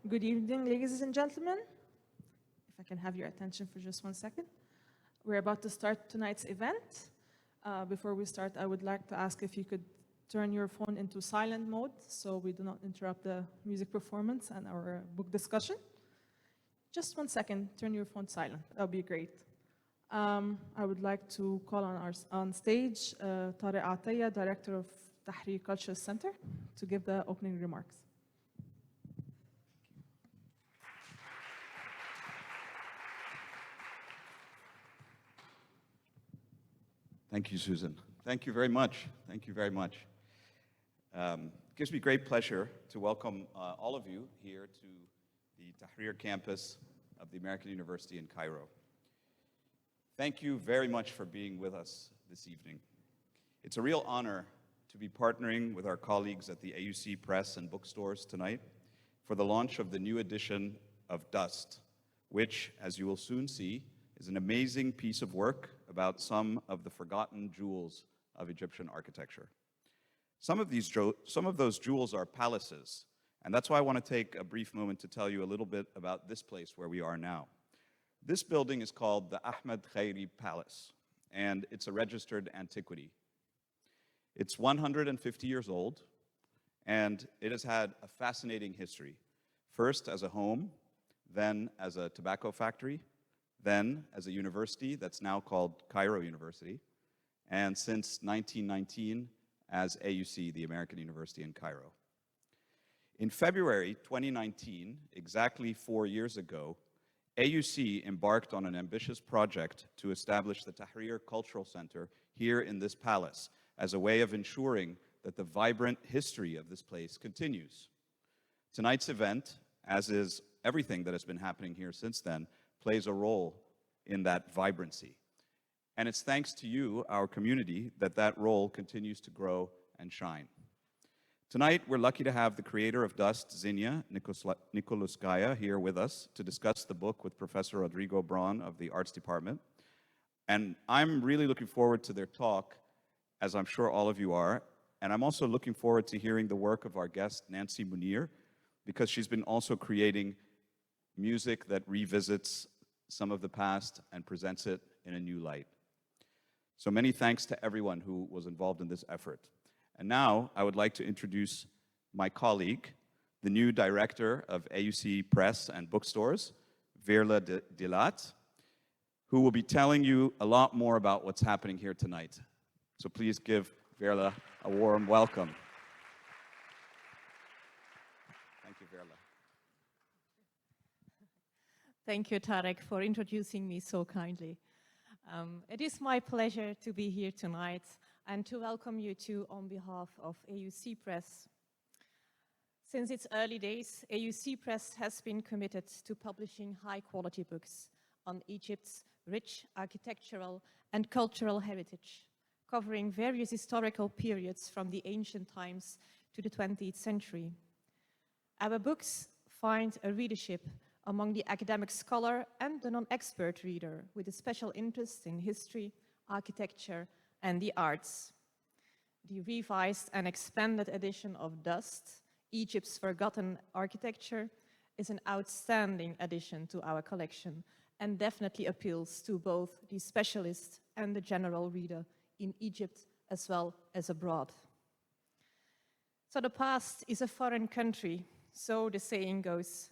Good evening, ladies and gentlemen. If I can have your attention for just 1 second. We're about to start tonight's event. Before we start, I would like to ask if you could turn your phone into silent mode so we do not interrupt the music performance and our book discussion. Just 1 second, turn your phone silent. That would be great. I would like to call on stage Tariq Ataya, Director of Tahrir Cultural Center, to give the opening remarks. Thank you, Susan. Thank you very much. Thank you very much. It gives me great pleasure to welcome all of you here to the Tahrir campus of the American University in Cairo. Thank you very much for being with us this evening. It's a real honor to be partnering with our colleagues at the AUC Press and bookstores tonight for the launch of the new edition of Dust, which, as you will soon see, is an amazing piece of work about some of the forgotten jewels of Egyptian architecture. Some of those jewels are palaces, and that's why I want to take a brief moment to tell you a little bit about this place where we are now. This building is called the Ahmed Khairi Palace, and it's a registered antiquity. It's 150 years old, and it has had a fascinating history. First as a home, then as a tobacco factory, then as a university that's now called Cairo University, and since 1919 as AUC, the American University in Cairo. In February 2019, exactly 4 years ago, AUC embarked on an ambitious project to establish the Tahrir Cultural Center here in this palace as a way of ensuring that the vibrant history of this place continues. Tonight's event, as is everything that has been happening here since then, plays a role in that vibrancy. And it's thanks to you, our community, that that role continues to grow and shine. Tonight, we're lucky to have the creator of Dust, Xenia Nikolskaya, here with us to discuss the book with Professor Rodrigo Gratacós of the Arts Department. And I'm really looking forward to their talk, as I'm sure all of you are. And I'm also looking forward to hearing the work of our guest, Nancy Mounir, because she's been also creating music that revisits some of the past and presents it in a new light. So many thanks to everyone who was involved in this effort. And now I would like to introduce my colleague, the new director of AUC Press and Bookstores, Verla Dilat, who will be telling you a lot more about what's happening here tonight. So please give Verla a warm welcome. Thank you, Verla. Thank you, Tarek, for introducing me so kindly. It is my pleasure to be here tonight and to welcome you too on behalf of AUC Press. Since its early days, AUC Press has been committed to publishing high-quality books on Egypt's rich architectural and cultural heritage, covering various historical periods from the ancient times to the 20th century. Our books find a readership among the academic scholar and the non-expert reader with a special interest in history, architecture, and the arts. The revised and expanded edition of Dust, Egypt's Forgotten Architecture, is an outstanding addition to our collection and definitely appeals to both the specialist and the general reader in Egypt as well as abroad. So the past is a foreign country, so the saying goes.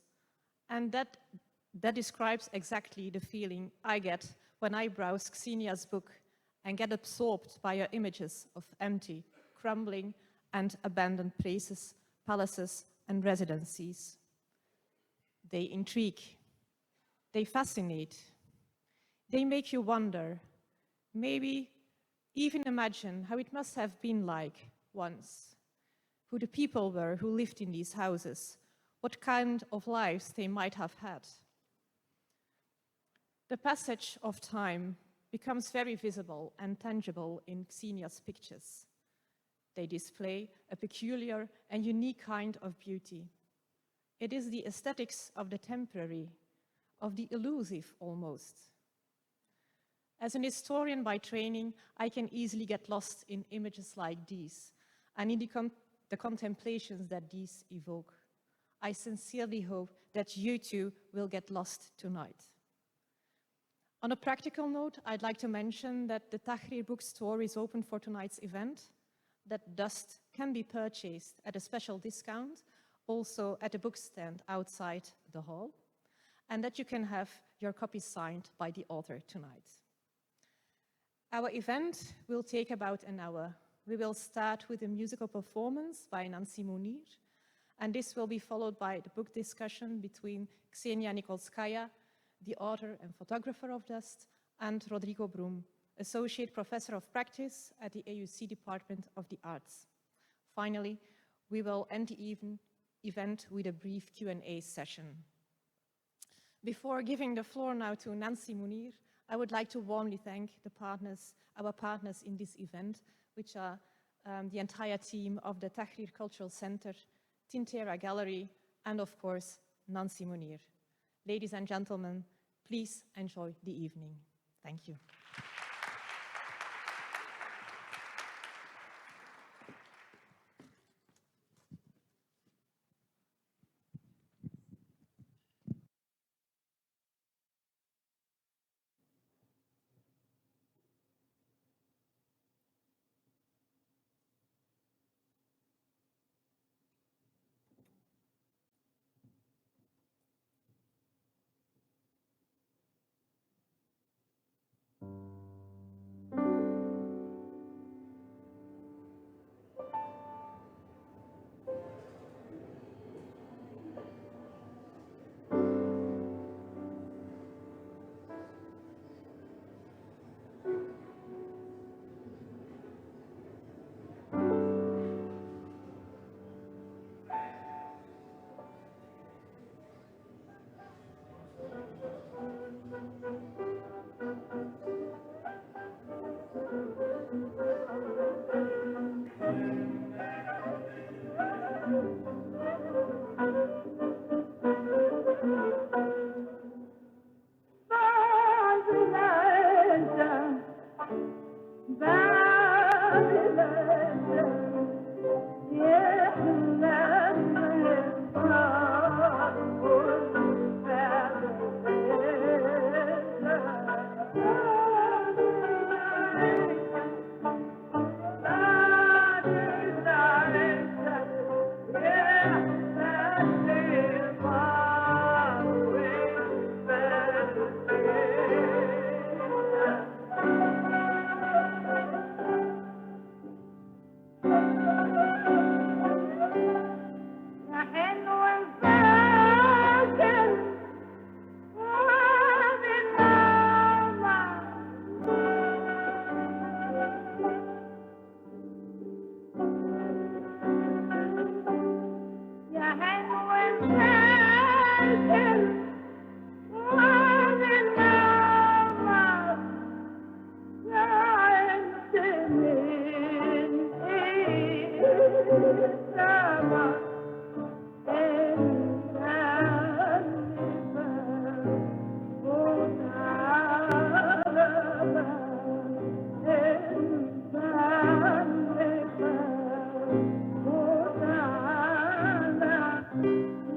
And that describes exactly the feeling I get when I browse Xenia's book and get absorbed by her images of empty, crumbling, and abandoned places, palaces, and residencies. They intrigue. They fascinate. They make you wonder, maybe even imagine how it must have been like once, who the people were who lived in these houses, what kind of lives they might have had. The passage of time becomes very visible and tangible in Xenia's pictures. They display a peculiar and unique kind of beauty. It is the aesthetics of the temporary, of the elusive almost. As an historian by training, I can easily get lost in images like these and in the contemplations that these evoke. I sincerely hope that you too will get lost tonight. On a practical note, I'd like to mention that the Tahrir bookstore is open for tonight's event, that Dust can be purchased at a special discount, also at a book stand outside the hall, and that you can have your copy signed by the author tonight. Our event will take about an hour. We will start with a musical performance by Nancy Mounir, and this will be followed by the book discussion between Xenia Nikolskaya, the author and photographer of Dust, and Rodrigo Brum, Associate Professor of Practice at the AUC Department of the Arts. Finally, we will end the event with a brief Q&A session. Before giving the floor now to Nancy Mounir, I would like to warmly thank our partners in this event, which are the entire team of the Tahrir Cultural Center, Tintera Gallery, and of course, Nancy Mounir. Ladies and gentlemen, please enjoy the evening. Thank you.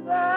Yeah.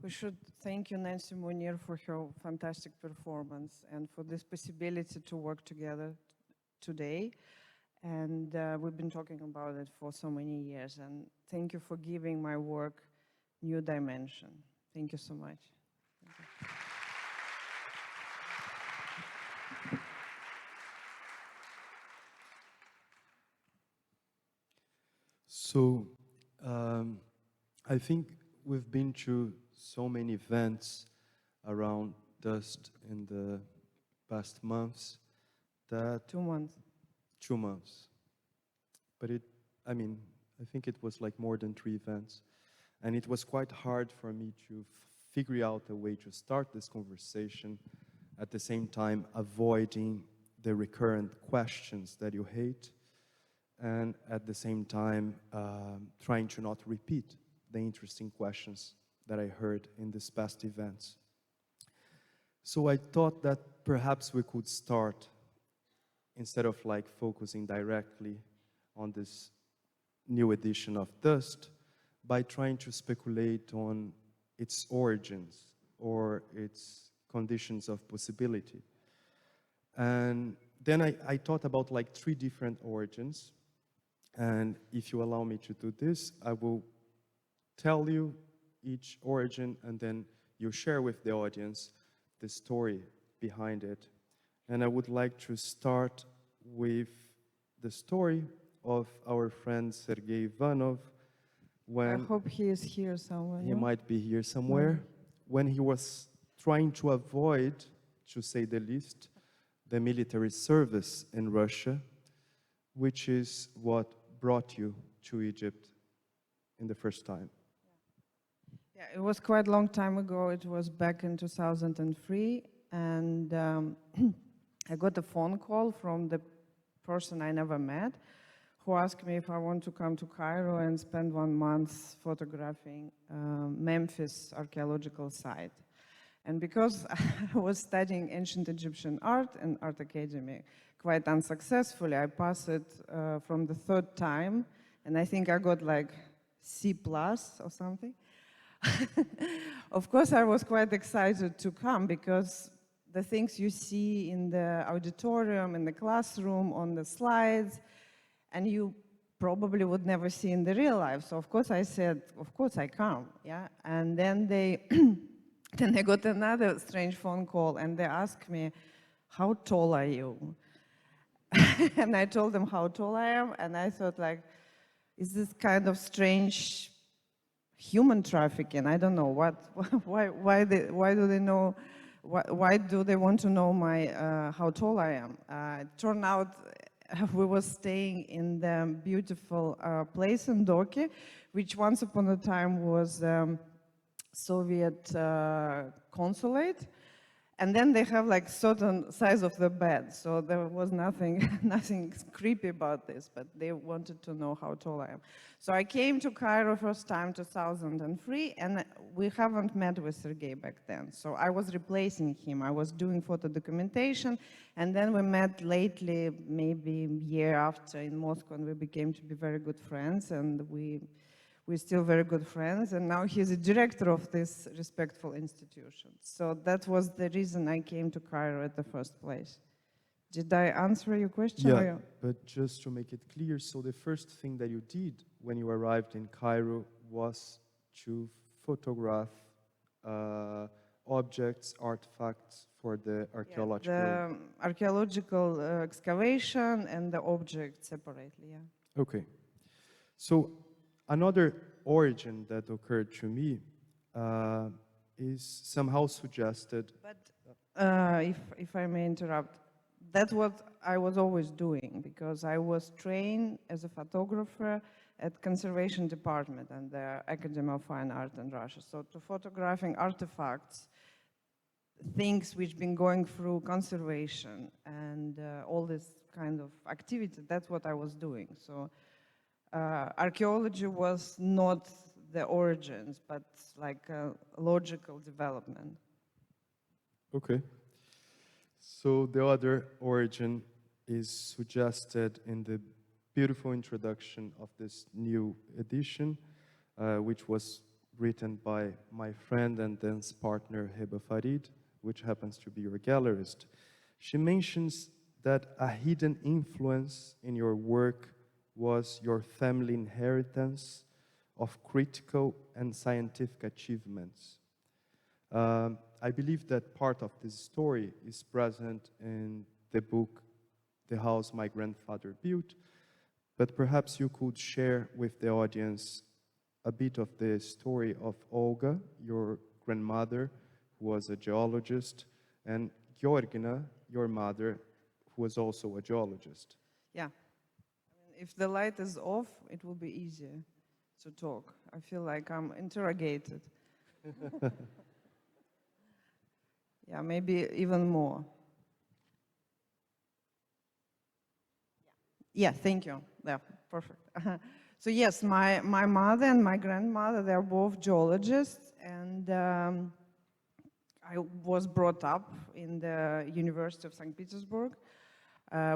We should thank you, Nancy Mounir, for her fantastic performance and for this possibility to work together today. And we've been talking about it for so many years. And thank you for giving my work new dimension. Thank you so much. Thank you. So, I think we've been through so many events around dust in the past months that 2 months. 2 months. But I think it was like more than 3 events. And it was quite hard for me to figure out a way to start this conversation, at the same time avoiding the recurrent questions that you hate, and at the same time trying to not repeat the interesting questions that I heard in these past events. So I thought that perhaps we could start, instead of like focusing directly on this new edition of Dust, by trying to speculate on its origins or its conditions of possibility. And then I thought about like 3 different origins. And if you allow me to do this, I will tell you each origin, and then you share with the audience the story behind it. And I would like to start with the story of our friend Sergei Ivanov. I hope he is here somewhere. He no? might be here somewhere. When he was trying to avoid, to say the least, the military service in Russia, which is what brought you to Egypt in the first time. Yeah, it was quite a long time ago. It was back in 2003. And I got a phone call from the person I never met, who asked me if I want to come to Cairo and spend 1 month photographing Memphis archaeological site. And because I was studying ancient Egyptian art in Art Academy quite unsuccessfully, I passed it from the 3rd time, and I think I got like C+ or something. Of course, I was quite excited to come because the things you see in the auditorium, in the classroom, on the slides, and you probably would never see in the real life. So of course I said, of course I come, yeah. And then then I got another strange phone call, and they asked me, how tall are you? And I told them how tall I am, and I thought like, is this kind of strange human trafficking? I don't know why do they know? Why do they want to know how tall I am? It turned out we were staying in the beautiful place in Doki, which once upon a time was Soviet consulate. And then they have like certain size of the bed, so there was nothing creepy about this, but they wanted to know how tall I am. So I came to Cairo first time 2003, and we haven't met with Sergei back then. So I was replacing him. I was doing photo documentation, and then we met lately, maybe a year after in Moscow, and we became to be very good friends, and we're still very good friends, and now he's a director of this respectful institution. So that was the reason I came to Cairo at the first place. Did I answer your question? Yeah, but just to make it clear, so the first thing that you did when you arrived in Cairo was to photograph objects, artifacts for the archaeological... Yeah, the archaeological excavation and the object separately, yeah. Okay. So another origin that occurred to me is somehow suggested... But if I may interrupt, that's what I was always doing, because I was trained as a photographer at conservation department and the Academy of Fine Art in Russia. So to photographing artifacts, things which been going through conservation and all this kind of activity, that's what I was doing. So archaeology was not the origins, but like a logical development. Okay. So the other origin is suggested in the beautiful introduction of this new edition, which was written by my friend and dance partner Heba Farid, which happens to be your gallerist. She mentions that a hidden influence in your work was your family inheritance of critical and scientific achievements. I believe that part of this story is present in the book, The House My Grandfather Built, but perhaps you could share with the audience a bit of the story of Olga, your grandmother, who was a geologist, and Georgina, your mother, who was also a geologist. Yeah. I mean, if the light is off, it will be easier to talk. I feel like I'm interrogated. Yeah, maybe even more. Yeah, thank you. Yeah, perfect. So yes, my mother and my grandmother, they're both geologists, and I was brought up in the University of St. Petersburg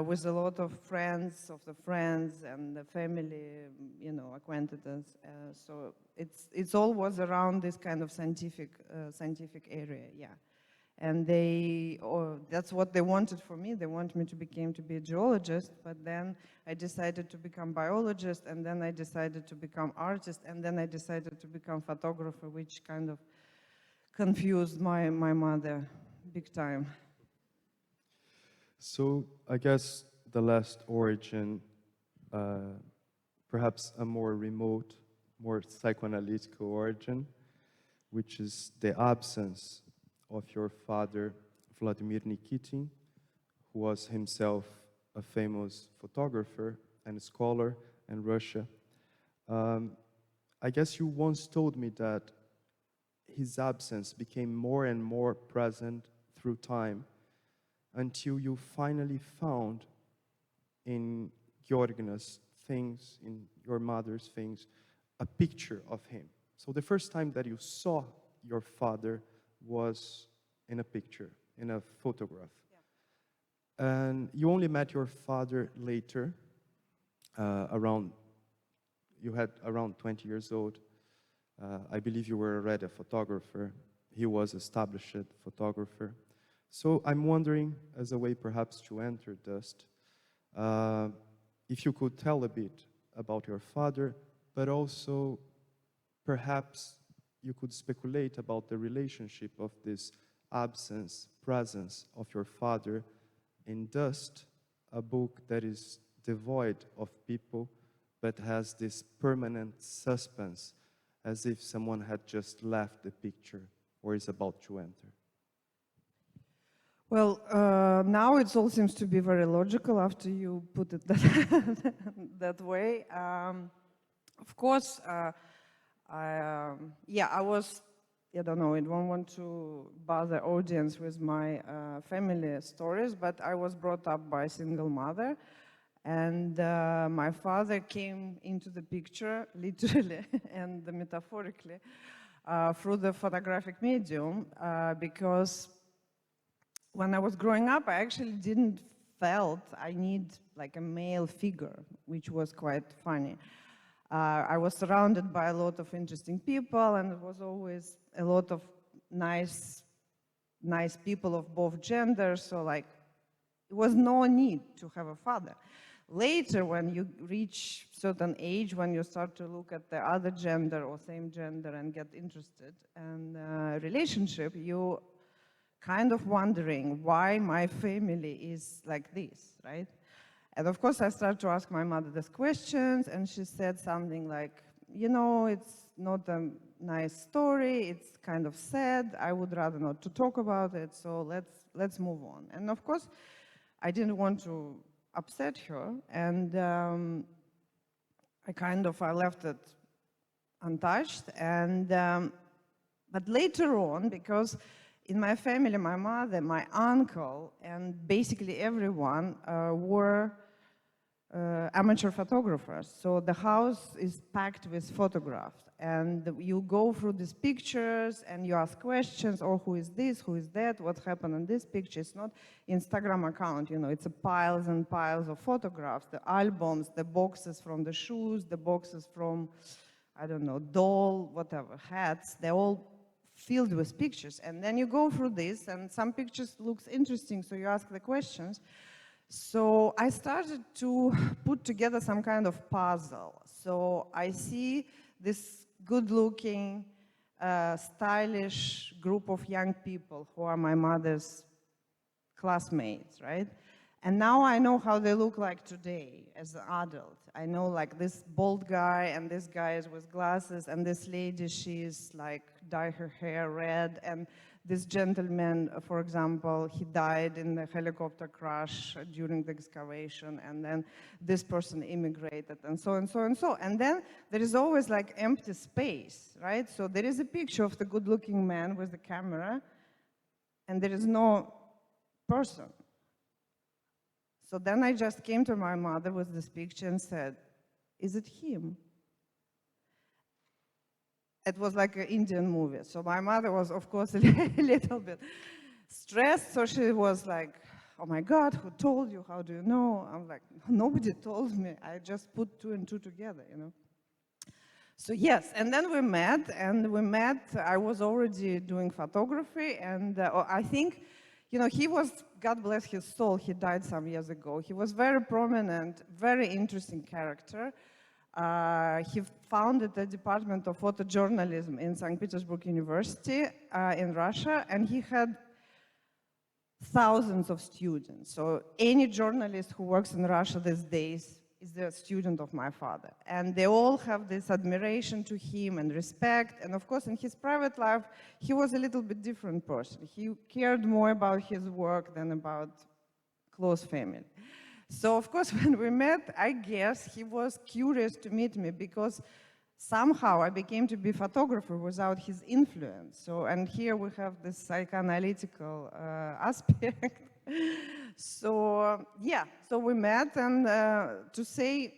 with a lot of friends of the friends and the family, you know, acquaintances. So it's all was around this kind of scientific area, yeah. And that's what they wanted for me. They wanted me to be a geologist, but then I decided to become biologist, and then I decided to become artist, and then I decided to become photographer, which kind of confused my mother big time. So I guess the last origin, perhaps a more remote, more psychoanalytical origin, which is the absence of your father, Vladimir Nikitin, who was himself a famous photographer and scholar in Russia. I guess you once told me that his absence became more and more present through time until you finally found in Georgina's things, in your mother's things, a picture of him. So the first time that you saw your father was in a picture, in a photograph. Yeah. And you only met your father later, you had around 20 years old. I believe you were already a photographer. He was an established photographer. So I'm wondering, as a way perhaps to enter Dust, if you could tell a bit about your father, but also perhaps you could speculate about the relationship of this absence, presence of your father in Dust, a book that is devoid of people, but has this permanent suspense, as if someone had just left the picture or is about to enter. Well, now it all seems to be very logical after you put it that way. Of course, I was, I don't know, I don't want to bother audience with my family stories, but I was brought up by a single mother, and my father came into the picture, literally and metaphorically, through the photographic medium, because when I was growing up, I actually didn't felt I need like a male figure, which was quite funny. I was surrounded by a lot of interesting people, and it was always a lot of nice people of both genders, so like it was no need to have a father. Later, when you reach certain age, when you start to look at the other gender or same gender and get interested in relationship, you kind of wondering why my family is like this, right? And of course, I started to ask my mother these questions, and she said something like, you know, it's not a nice story, it's kind of sad, I would rather not to talk about it, so let's move on. And of course, I didn't want to upset her, and I left it untouched. And but later on, because in my family, my mother, my uncle, and basically everyone were amateur photographers. So the house is packed with photographs. And you go through these pictures and you ask questions, or who is this, who is that, what happened in this picture. It's not Instagram account, you know, it's piles and piles of photographs, the albums, the boxes from the shoes, the boxes from I don't know, doll, whatever, hats, they're all filled with pictures. And then you go through this, and some pictures looks interesting, so you ask the questions. So I started to put together some kind of puzzle. So I see this good-looking, stylish group of young people who are my mother's classmates, right? And now I know how they look like today as an adult. I know like this bald guy and this guy is with glasses, and this lady, she's like dye her hair red, and this gentleman, for example, he died in a helicopter crash during the excavation, and then this person immigrated, and so and so and so. And then there is always like empty space, right? So there is a picture of the good-looking man with the camera, and there is no person. So then I just came to my mother with this picture and said, is it him? It was like an Indian movie. So my mother was, of course, a little bit stressed. So she was like, oh my God, who told you? How do you know? I'm like, nobody told me. I just put two and two together, you know. So yes, and then we met, I was already doing photography, and I think, you know, he was, God bless his soul, he died some years ago. He was very prominent, very interesting character. He founded the Department of Photojournalism in St. Petersburg University in Russia, and he had thousands of students. So any journalist who works in Russia these days is a student of my father. And they all have this admiration to him and respect. And of course, in his private life, he was a little bit different person. He cared more about his work than about close family. So of course, when we met, I guess he was curious to meet me because somehow I became to be a photographer without his influence. So, and here we have this psychoanalytical aspect. So yeah, so we met, and to say,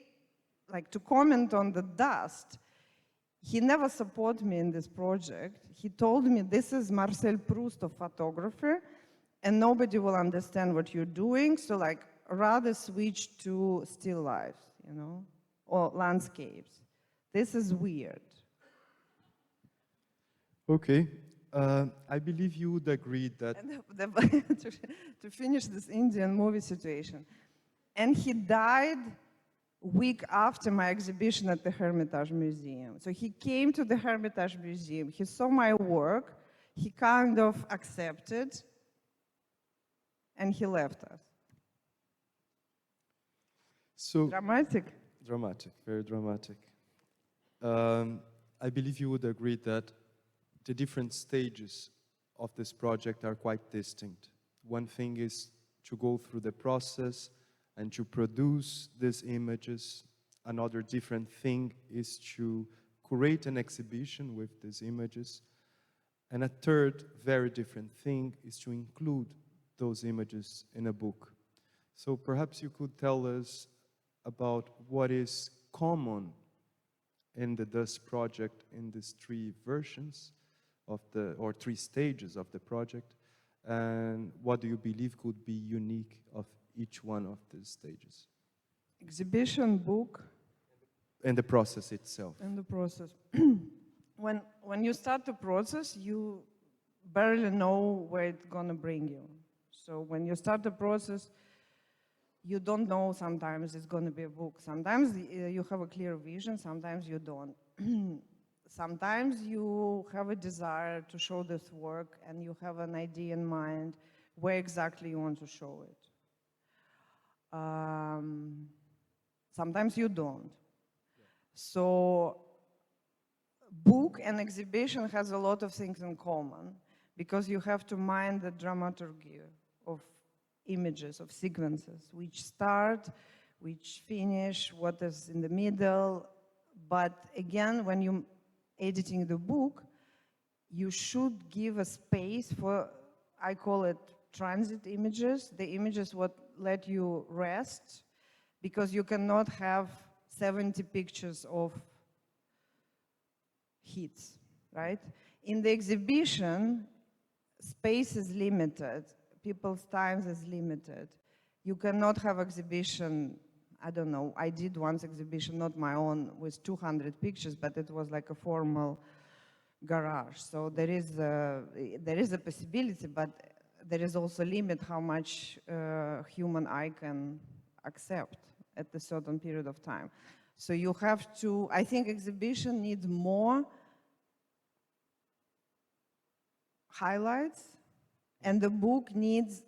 like to comment on the dust, he never supported me in this project. He told me, this is Marcel Proust of photography, and nobody will understand what you're doing, so like rather switch to still lifes, you know, or landscapes. This is weird. Okay. I believe you would agree that... And to finish this Indian movie situation. And he died week after my exhibition at the Hermitage Museum. So he came to the Hermitage Museum, he saw my work, he kind of accepted, and he left us. So Dramatic. Dramatic, very dramatic. I believe you would agree that the different stages of this project are quite distinct. One thing is to go through the process and to produce these images. Another different thing is to create an exhibition with these images. And a third very different thing is to include those images in a book. So perhaps you could tell us about what is common in the Dust project in these three versions of or three stages of the project, and what do you believe could be unique of each one of these stages? Exhibition, book. And the process itself. And the process. When you start the process, you barely know where it's going to bring you. So when you start the process, you don't know sometimes it's going to be a book. Sometimes you have a clear vision, sometimes you don't. Sometimes you have a desire to show this work and you have an idea in mind where exactly you want to show it. Sometimes you don't. So book and exhibition has a lot of things in common because you have to mind the dramaturgy of images, of sequences, which start, which finish, what is in the middle. But again, when you're editing the book, you should give a space for, I call it transit images, the images what let you rest, because you cannot have 70 pictures of hits, right? In the exhibition, space is limited, people's time is limited. You cannot have exhibition, I don't know, I did once exhibition, not my own, with 200 pictures, but it was like a formal garage. So there is a possibility, but there is also a limit how much human eye can accept at a certain period of time. So you have to, I think exhibition needs more highlights, and the book needs,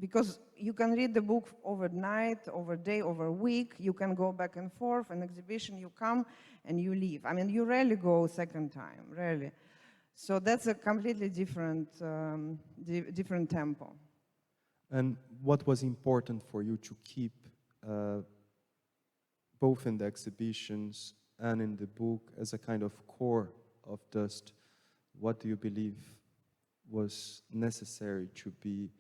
because you can read the book overnight, over day, over a week, you can go back and forth. An exhibition, you come and you leave. I mean, you rarely go second time, rarely. So that's a completely different, different tempo. And what was important for you to keep, both in the exhibitions and in the book, as a kind of core of Dust? What do you believe was necessary to be?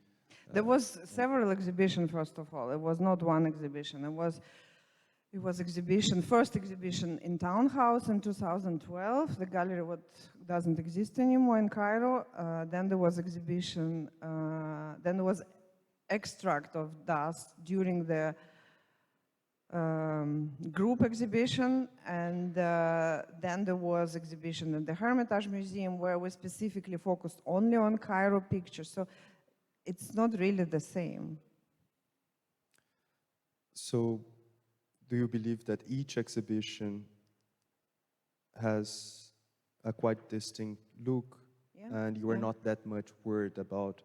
There was several exhibitions, first of all. It was not one exhibition. It was exhibition, first exhibition in Townhouse in 2012. The gallery doesn't exist anymore in Cairo. Then there was exhibition, then there was extract of dust during the group exhibition, and then there was exhibition in the Hermitage Museum where we specifically focused only on Cairo pictures. So it's not really the same. So do you believe that each exhibition has a quite distinct look, and you are not that much worried about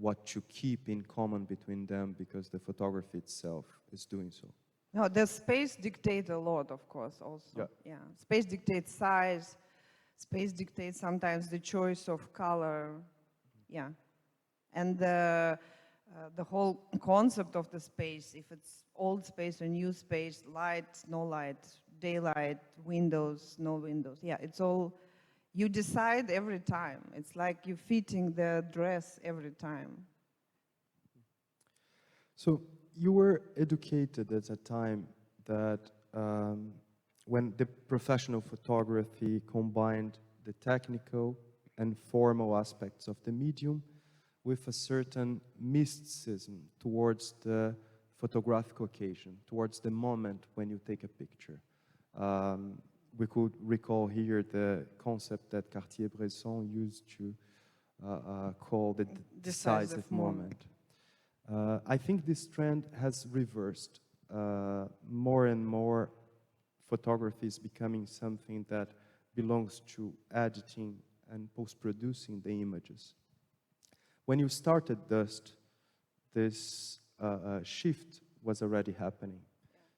what to keep in common between them because the photography itself is doing so? No, the space dictates a lot, of course, also. Yeah. Space dictates size. Space dictates sometimes the choice of color. Yeah. And the whole concept of the space, if it's old space or new space, light, no light, daylight, windows, no windows. Yeah, it's all, you decide every time. It's like you're fitting the dress every time. So you were educated at a time that when the professional photography combined the technical and formal aspects of the medium with a certain mysticism towards the photographic occasion, towards the moment when you take a picture. We could recall here the concept that Cartier-Bresson used to call the decisive moment. I think this trend has reversed. More and more photography is becoming something that belongs to editing and post-producing the images. When you started Dust, this shift was already happening.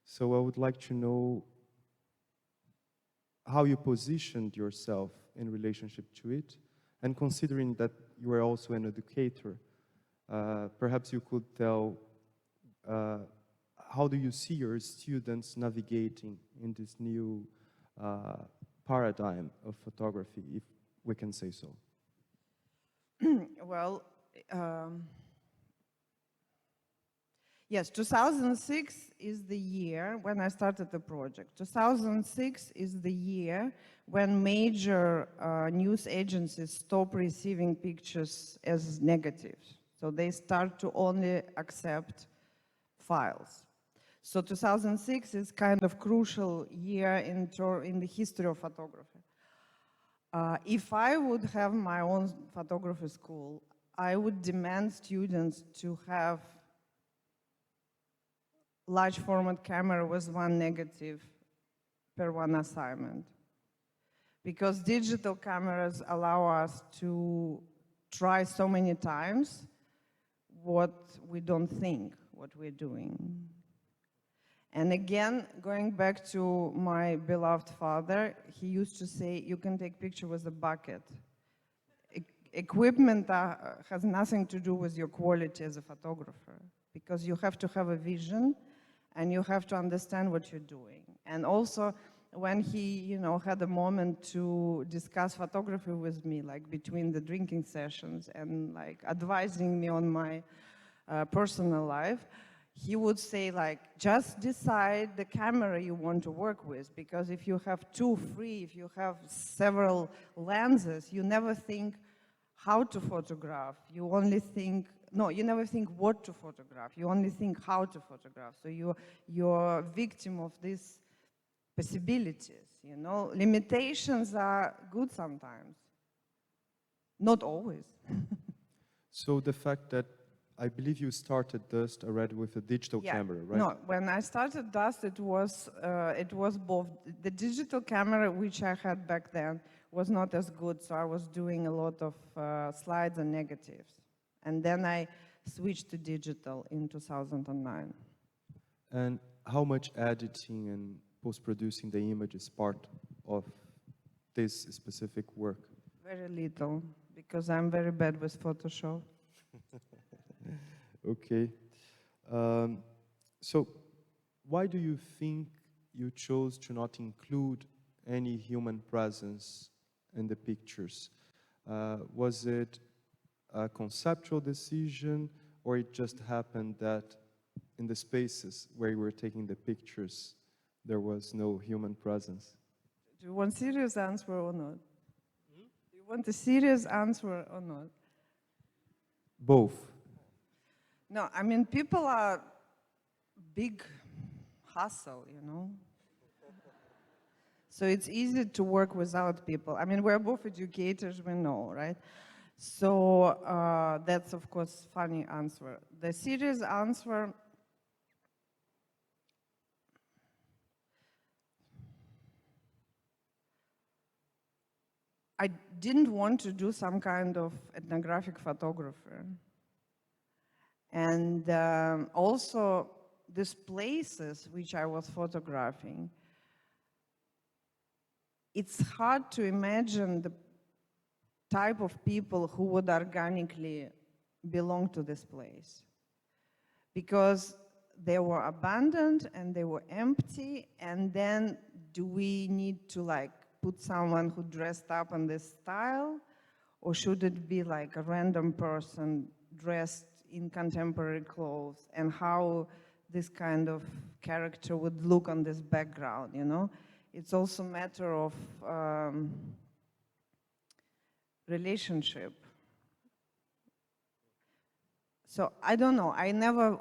So I would like to know how you positioned yourself in relationship to it, and considering that you are also an educator, perhaps you could tell how do you see your students navigating in this new paradigm of photography, if we can say so? Well, yes, 2006 is the year when I started the project. 2006 is the year when major news agencies stop receiving pictures as negatives. So they start to only accept files. So 2006 is kind of crucial year in the history of photography. If I would have my own photography school, I would demand students to have large format camera with one negative per one assignment. Because digital cameras allow us to try so many times what we don't think, what we're doing. And again, going back to my beloved father, he used to say, you can take picture with a bucket. Equipment has nothing to do with your quality as a photographer, because you have to have a vision and you have to understand what you're doing. And also, when he, had a moment to discuss photography with me, like between the drinking sessions and like advising me on my personal life, he would say, like, just decide the camera you want to work with, because if you have two free, if you have several lenses, you never think how to photograph. You only think no, you never think what to photograph. You only think how to photograph. So you're a victim of these possibilities, you know. Limitations are good sometimes, not always. So the fact that I believe you started Dust already with a digital camera, right? No, when I started Dust, it was both. The digital camera, which I had back then, was not as good, so I was doing a lot of slides and negatives. And then I switched to digital in 2009. And how much editing and post-producing the image is part of this specific work? Very little, because I'm very bad with Photoshop. Okay. So why do you think you chose to not include any human presence in the pictures? Was it a conceptual decision, or it just happened that in the spaces where you were taking the pictures, there was no human presence? Do you want a serious answer or not? Do you want a serious answer or not? Both. No, I mean, people are big hustle, you know? So it's easy to work without people. I mean, we're both educators, we know, right? So that's, of course, funny answer. The serious answer, I didn't want to do some kind of ethnographic photographer. And also, these places which I was photographing, it's hard to imagine the type of people who would organically belong to this place. Because they were abandoned and they were empty, and then do we need to like put someone who dressed up in this style, or should it be like a random person dressed in contemporary clothes, and how this kind of character would look on this background, you know? It's also a matter of relationship. So I don't know. I never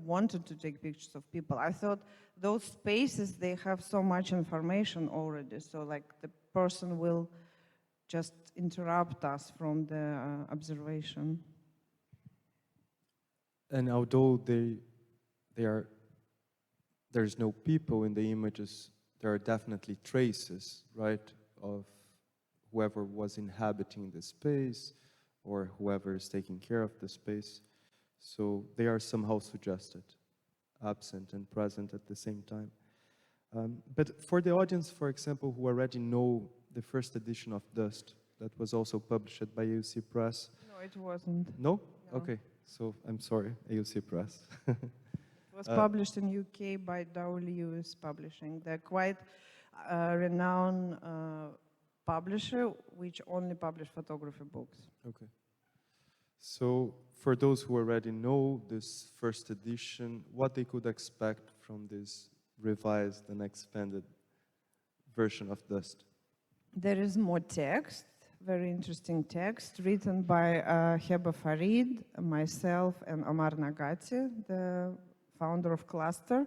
wanted to take pictures of people. I thought those spaces, they have so much information already. So like the person will just interrupt us from the observation. And although there's no people in the images, there are definitely traces, right, of whoever was inhabiting the space or whoever is taking care of the space. So they are somehow suggested, absent and present at the same time. But for the audience, for example, who already know the first edition of Dust, that was also published by AUC Press. No, it wasn't. No? No. Okay, so I'm sorry, AUC Press. It was published in UK by WS Publishing. They're quite renowned publisher, which only publish photography books. Okay. So for those who already know this first edition, what they could expect from this revised and expanded version of Dust? There is more text, very interesting text, written by Heba Farid, myself, and Omar Nagati, the founder of Cluster.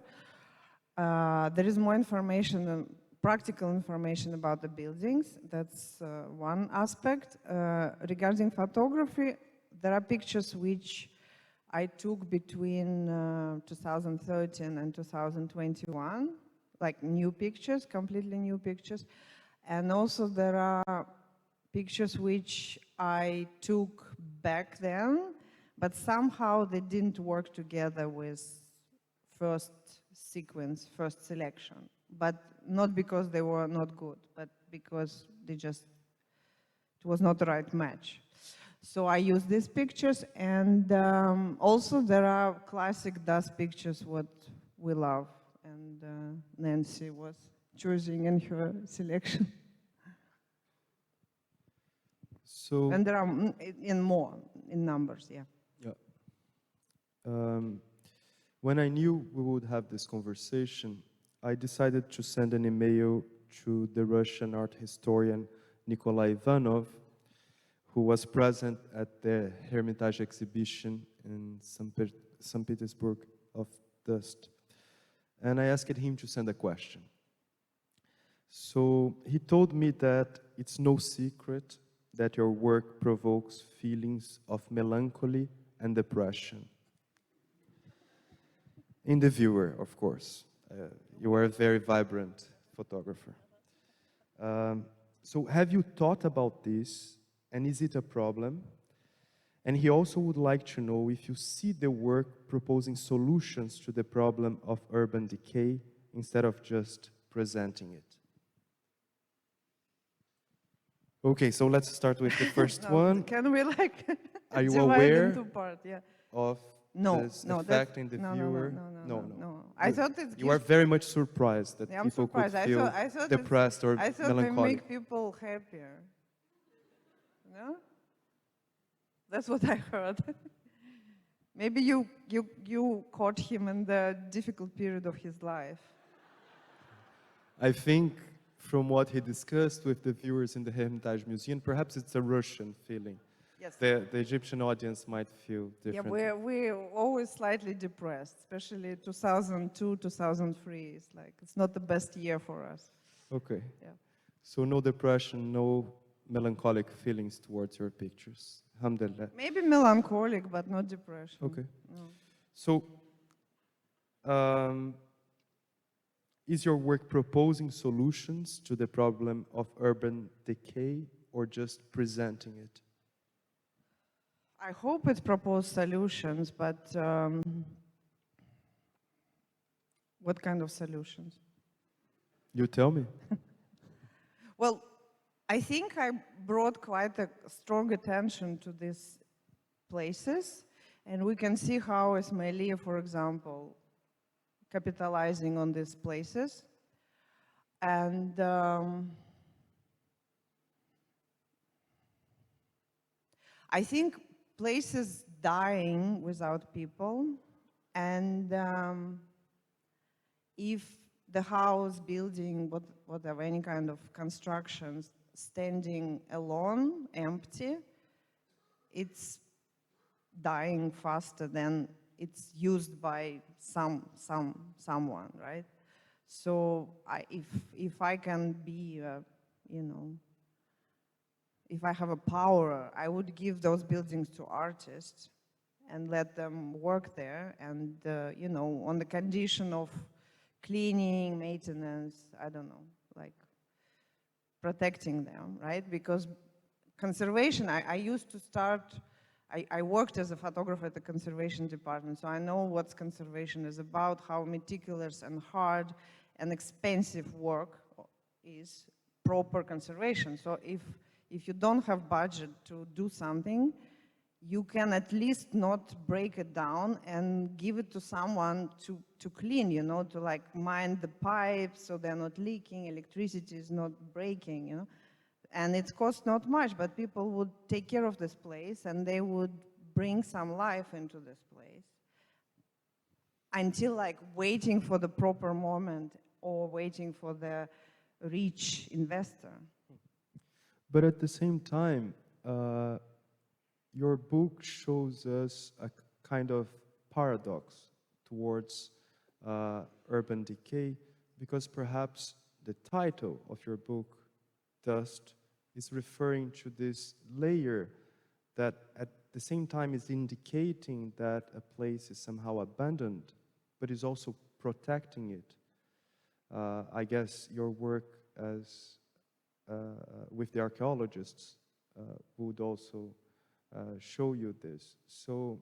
There is more information, practical information about the buildings. That's one aspect. Regarding photography, there are pictures which I took between 2013 and 2021, like new pictures, completely new pictures. And also there are pictures which I took back then, but somehow they didn't work together with first sequence, first selection. But not because they were not good, but because it was not the right match. So I use these pictures, and also there are classic Dust pictures, what we love, and Nancy was choosing in her selection. So, and there are in numbers, yeah. Yeah. When I knew we would have this conversation, I decided to send an email to the Russian art historian Nikolai Ivanov, who was present at the Hermitage exhibition in St. Petersburg of Dust. And I asked him to send a question. So he told me that it's no secret that your work provokes feelings of melancholy and depression. In the viewer, of course. You are a very vibrant photographer. So have you thought about this, and is it a problem? And he also would like to know if you see the work proposing solutions to the problem of urban decay instead of just presenting it. Okay, so let's start with the first one. Can we like Are you divide aware into part? Yeah. of No, this no, effect in the no, viewer? no. I Good. thought it You are gives, very much surprised that yeah, I'm people surprised. could feel I thought depressed or I thought they melancholic. make people happier. No? That's what I heard. Maybe you caught him in the difficult period of his life. I think from what he discussed with the viewers in the Hermitage Museum, perhaps it's a Russian feeling. Yes. The Egyptian audience might feel Yeah, differently. we're always slightly depressed, especially 2002, 2003. It's like, it's not the best year for us. Okay. Yeah. So no depression, no melancholic feelings towards your pictures. Alhamdulillah. Maybe melancholic, but not depression. Okay. No. So, is your work proposing solutions to the problem of urban decay or just presenting it? I hope it proposed solutions, but what kind of solutions? You tell me. Well, I think I brought quite a strong attention to these places, and we can see how Ismailia, for example, capitalizing on these places. And I think places dying without people, and if the house, building, whatever, any kind of constructions, standing alone, empty, it's dying faster than it's used by someone, right? So if I can be, you know, if I have a power, I would give those buildings to artists and let them work there, and you know, on the condition of cleaning, maintenance, I don't know, like protecting them, right? Because conservation, I used to start, I worked as a photographer at the conservation department, so I know what conservation is about, how meticulous and hard and expensive work is proper conservation. So if you don't have budget to do something, you can at least not break it down and give it to someone to clean, you know, to like mind the pipes so they're not leaking, electricity is not breaking, you know. And it costs not much, but people would take care of this place and they would bring some life into this place until like waiting for the proper moment or waiting for the rich investor. But at the same time, your book shows us a kind of paradox towards urban decay, because perhaps the title of your book, Dust, is referring to this layer that at the same time is indicating that a place is somehow abandoned, but is also protecting it. I guess your work as with the archaeologists would also show you this. So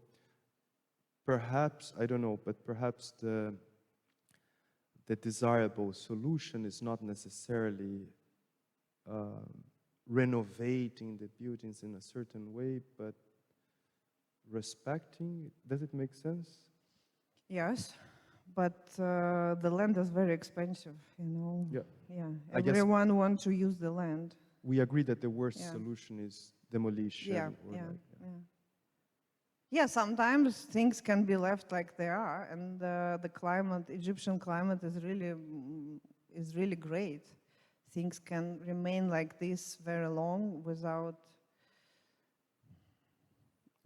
perhaps, I don't know, but perhaps the desirable solution is not necessarily renovating the buildings in a certain way, but respecting. Does it make sense? Yes, but the land is very expensive, you know. Yeah. Yeah, I guess everyone wants to use the land. we agree that the worst Yeah. solution is demolition. Yeah, or yeah, like, yeah. Yeah, sometimes things can be left like they are, and the climate, Egyptian climate, is really great. Things can remain like this very long without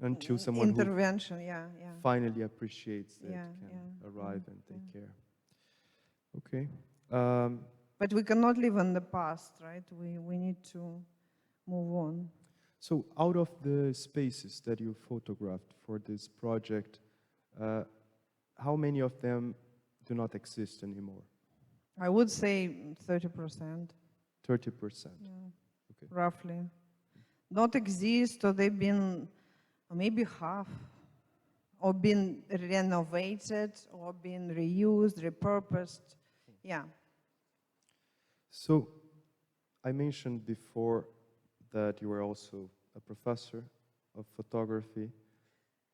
until someone who intervention, yeah. finally appreciates it Yeah, can yeah, arrive and take care. Okay. But we cannot live in the past, right? We need to move on. So out of the spaces that you photographed for this project, how many of them do not exist anymore? I would say 30%. 30%. Yeah. Okay. Roughly. Not exist, or they've been maybe half, or been renovated, or been reused, repurposed. Yeah. So I mentioned before that you were also a professor of photography,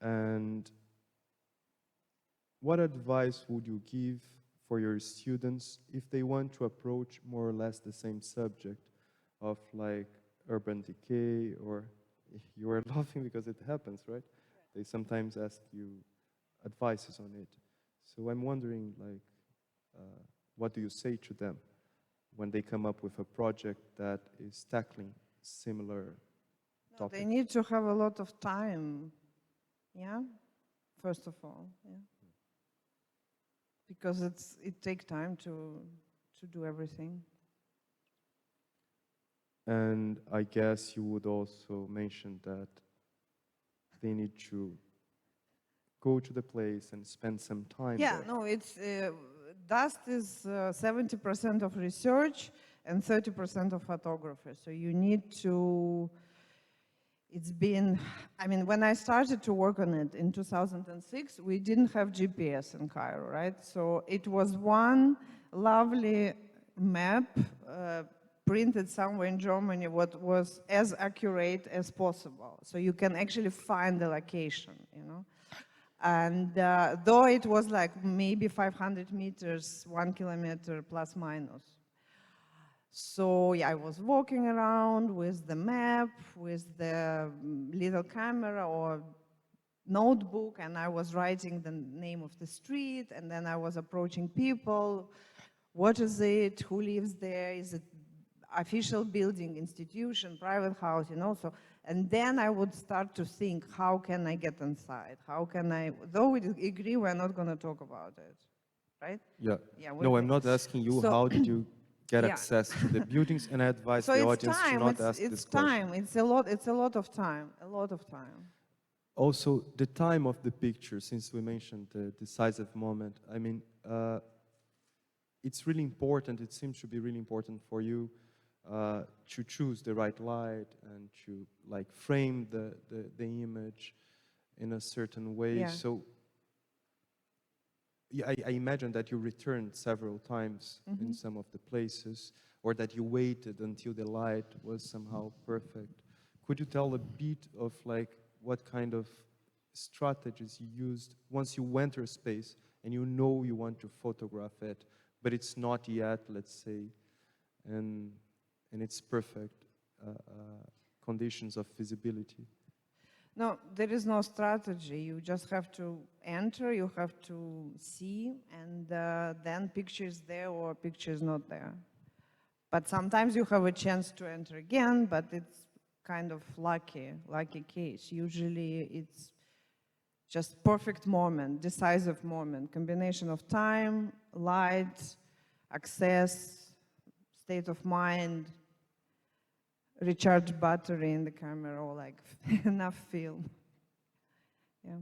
and what advice would you give for your students if they want to approach more or less the same subject of like urban decay, or you are laughing because it happens, right? They sometimes ask you advices on it. So I'm wondering, like, what do you say to them when they come up with a project that is tackling similar topics? They need to have a lot of time, yeah, first of all, yeah. Because it takes time to do everything. And I guess you would also mention that they need to go to the place and spend some time Yeah, there. no, it's dust is 70% of research and 30% of photography. So you need to, it's been, I mean, when I started to work on it in 2006, we didn't have GPS in Cairo, right? So it was one lovely map printed somewhere in Germany, what was as accurate as possible. So you can actually find the location, you know? And though it was like maybe 500 meters, 1 kilometer plus minus. So yeah, I was walking around with the map, with the little camera or notebook, and I was writing the name of the street, and then I was approaching people. What is it? Who lives there? Is it official building, institution, private house, you know? So, and then I would start to think, how can I get inside? How can I, though we agree we're not going to talk about it, right? Yeah. Yeah. No, I'm not asking you how did you get Yeah. access to the buildings, and I advise the audience to not ask this question. It's a lot of time, a lot of time. Also, the time of the picture, since we mentioned the decisive moment, I mean, it's really important, it seems to be really important for you to choose the right light and to like frame the image in a certain way. Yeah. So yeah, I imagine that you returned several times in some of the places, or that you waited until the light was somehow perfect. Could you tell a bit of like what kind of strategies you used once you enter a space and you know you want to photograph it, but it's not yet, let's say, and it's perfect conditions of visibility? No, there is no strategy. You just have to enter, you have to see, and then picture is there or picture is not there. But sometimes you have a chance to enter again, but it's kind of lucky case. Usually it's just perfect moment, decisive moment, combination of time, light, access, state of mind, recharge battery in the camera, or like enough film. Yeah.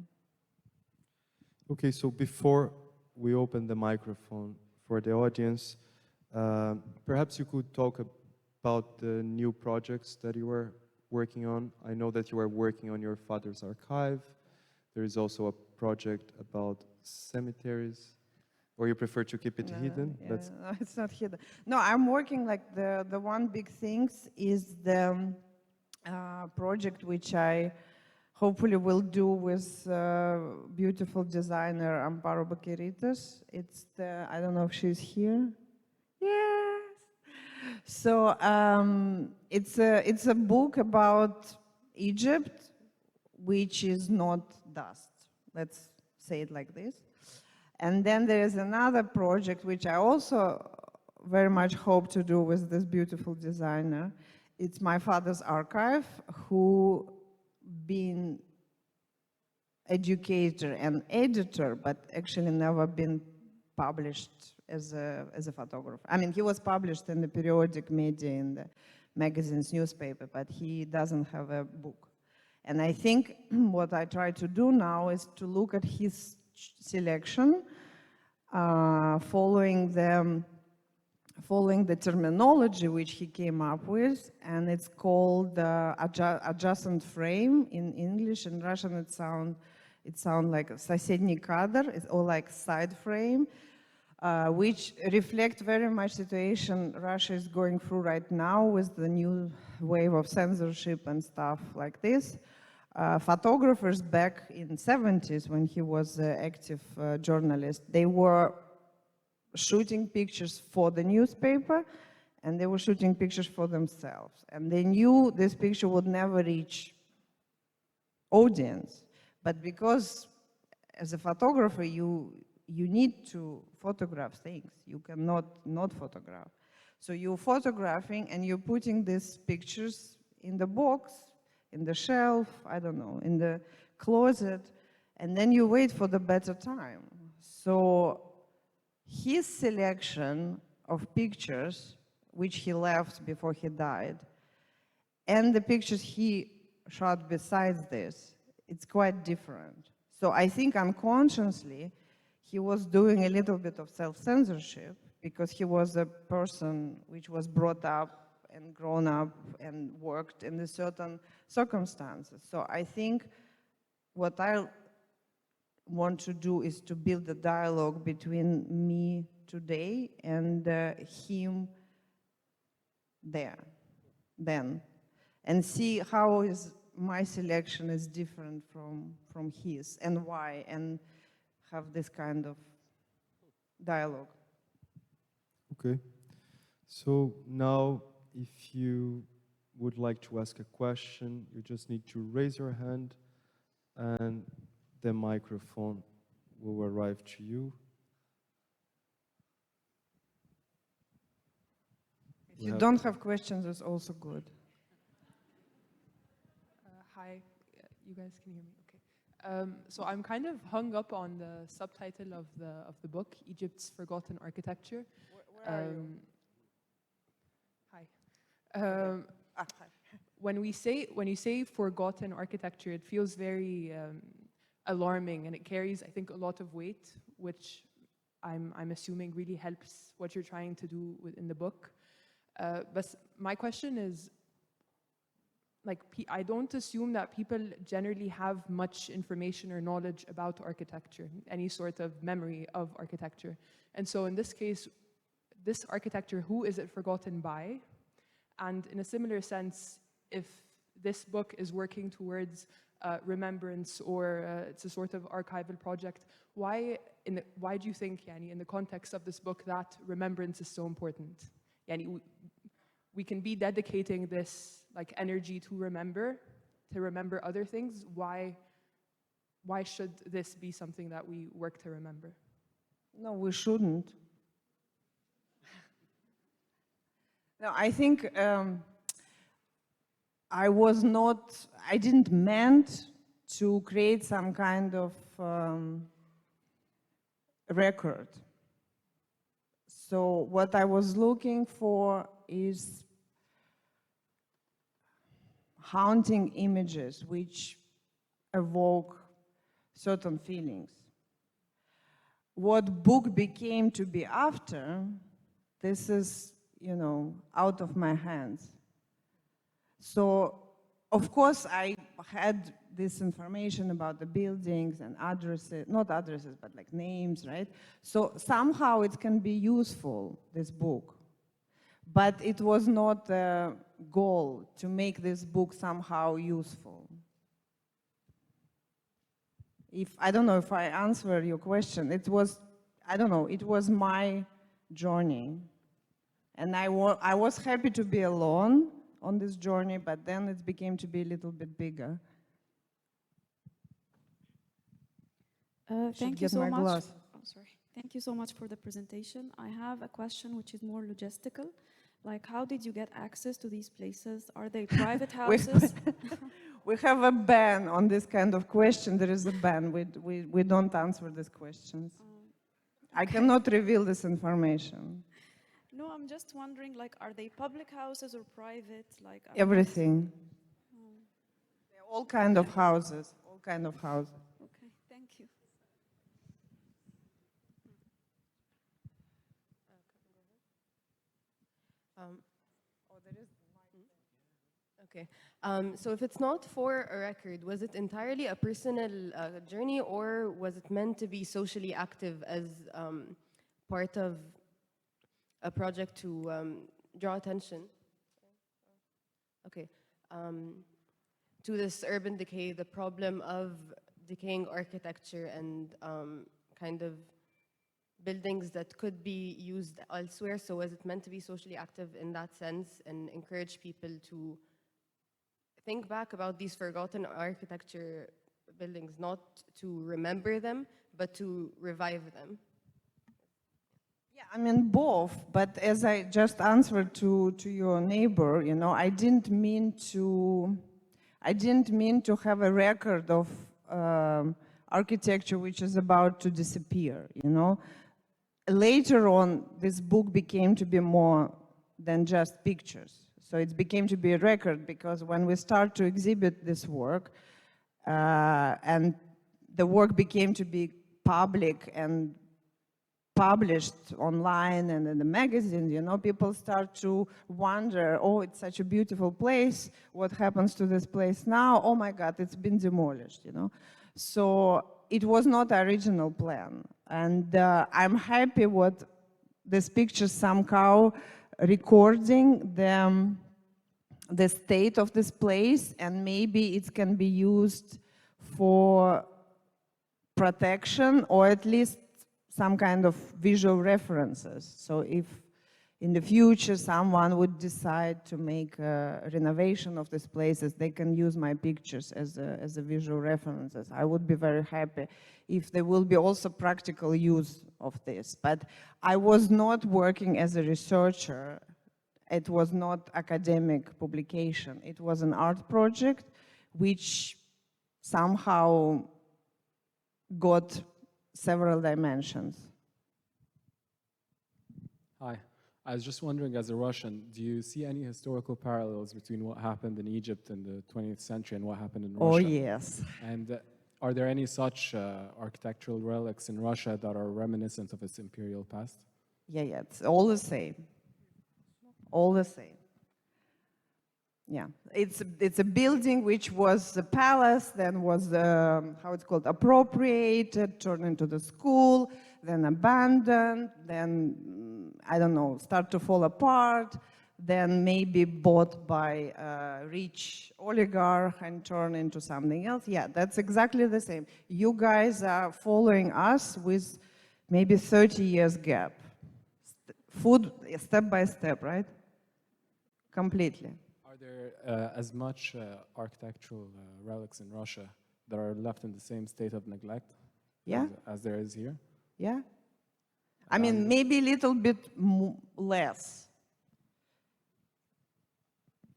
Okay, so before we open the microphone for the audience, perhaps you could talk about the new projects that you were working on. I know that you are working on your father's archive. There is also a project about cemeteries. Or you prefer to keep it hidden? Yeah, no, it's not hidden. No, I'm working like the one big things is the project which I hopefully will do with beautiful designer Amparo Bakeritas. It's the, I don't know if she's here. Yes. So it's a book about Egypt, which is not dust. Let's say it like this. And then there is another project which I also very much hope to do with this beautiful designer. It's my father's archive, who been educator and editor, but actually never been published as a photographer. I mean, he was published in the periodic media, in the magazines, newspaper, but he doesn't have a book. And I think what I try to do now is to look at his selection, following the terminology which he came up with, and it's called adjacent frame in English. In Russian, it sounds like соседний кадр, or like side frame, which reflect very much situation Russia is going through right now with the new wave of censorship and stuff like this. Photographers back in the 70s, when he was an active journalist, they were shooting pictures for the newspaper, and they were shooting pictures for themselves. And they knew this picture would never reach audience. But because as a photographer, you need to photograph things. You cannot not photograph. So you're photographing and you're putting these pictures in the box, in the shelf, I don't know, in the closet, and then you wait for the better time. So his selection of pictures, which he left before he died, and the pictures he shot besides this, it's quite different. So I think unconsciously, he was doing a little bit of self-censorship because he was a person which was brought up and grown up and worked in certain circumstances. So I think what I want to do is to build a dialogue between me today and him then, and see how my selection is different from his, and why, and have this kind of dialogue. Okay. So now, if you would like to ask a question, you just need to raise your hand and the microphone will arrive to you. If you don't have questions, it's also good. Hi, you guys can hear me? Okay. So I'm kind of hung up on the subtitle of the book, Egypt's Forgotten Architecture. Where are you? Hi. Hi. When you say forgotten architecture, it feels very alarming, and it carries, I think, a lot of weight, which I'm assuming really helps what you're trying to do in the book. But my question is, like, I don't assume that people generally have much information or knowledge about architecture, any sort of memory of architecture. And so in this case, this architecture, who is it forgotten by? And in a similar sense, if this book is working towards remembrance, or it's a sort of archival project, why do you think, Yani, in the context of this book, that remembrance is so important? Yani, we can be dedicating this like energy to remember other things. Why should this be something that we work to remember? No, we shouldn't. No, I think I didn't meant to create some kind of record. So what I was looking for is haunting images which evoke certain feelings. What book became to be after, this is, out of my hands. So, of course, I had this information about the buildings and addresses, not addresses, but like names, right? So somehow it can be useful, this book. But it was not a goal to make this book somehow useful. I don't know if I answer your question. It was my journey. And I was happy to be alone on this journey, but then it became to be a little bit bigger. Thank you so much. Oh, sorry. Thank you so much for the presentation. I have a question which is more logistical. Like, how did you get access to these places? Are they private We- houses? We have a ban on this kind of question. There is a ban. We don't answer these questions. I cannot reveal this information. No, I'm just wondering, like, are they public houses or private? Like, Everything. They're all kind of houses. All kind of houses. Okay, thank you. Okay. So if it's not for a record, was it entirely a personal journey, or was it meant to be socially active as part of a project to draw attention? Okay. To this urban decay, the problem of decaying architecture and kind of buildings that could be used elsewhere. So was it meant to be socially active in that sense and encourage people to think back about these forgotten architecture buildings, not to remember them, but to revive them? Yeah, I mean both, but as I just answered to your neighbor, you know, I didn't mean to have a record of architecture which is about to disappear, you know. Later on, this book became to be more than just pictures. So it became to be a record, because when we start to exhibit this work, and the work became to be public and published online and in the magazines, you know, people start to wonder, oh, it's such a beautiful place, what happens to this place now? Oh my God, it's been demolished, you know. So it was not the original plan. And I'm happy what this picture somehow recording the state of this place, and maybe it can be used for protection, or at least some kind of visual references. So if in the future someone would decide to make a renovation of these places, they can use my pictures as a visual references. I would be very happy if there will be also practical use of this. But I was not working as a researcher. It was not academic publication. It was an art project which somehow got several dimensions. Hi. I was just wondering, as a Russian, do you see any historical parallels between what happened in Egypt in the 20th century and what happened in Russia? Oh, yes. And are there any such architectural relics in Russia that are reminiscent of its imperial past? Yeah, it's all the same. All the same. Yeah, it's a building which was a palace, then was, how it's called, appropriated, turned into the school, then abandoned, then, I don't know, start to fall apart, then maybe bought by a rich oligarch and turned into something else. Yeah, that's exactly the same. You guys are following us with maybe 30 years gap. Food, step by step, right? Completely. Are there as much architectural relics in Russia that are left in the same state of neglect as there is here? Yeah. I mean, maybe a little bit less.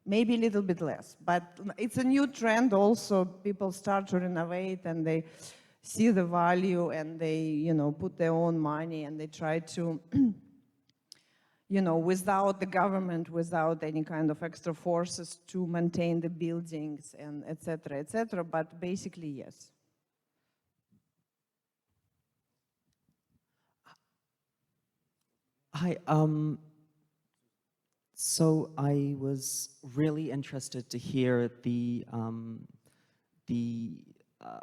Maybe a little bit less. But it's a new trend also. People start to renovate and they see the value and they, you know, put their own money and they try to, you know, without the government, without any kind of extra forces to maintain the buildings and et cetera, but basically, yes. Hi, so I was really interested to hear the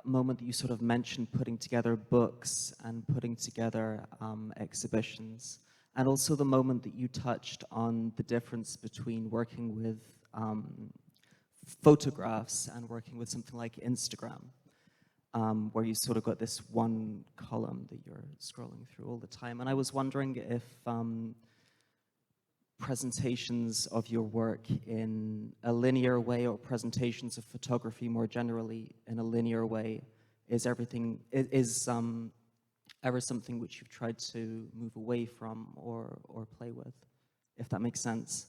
moment that you sort of mentioned putting together books and putting together exhibitions, and also the moment that you touched on the difference between working with photographs and working with something like Instagram, where you sort of got this one column that you're scrolling through all the time. And I was wondering if presentations of your work in a linear way, or presentations of photography more generally in a linear way, is ever something which you've tried to move away from or play with, if that makes sense?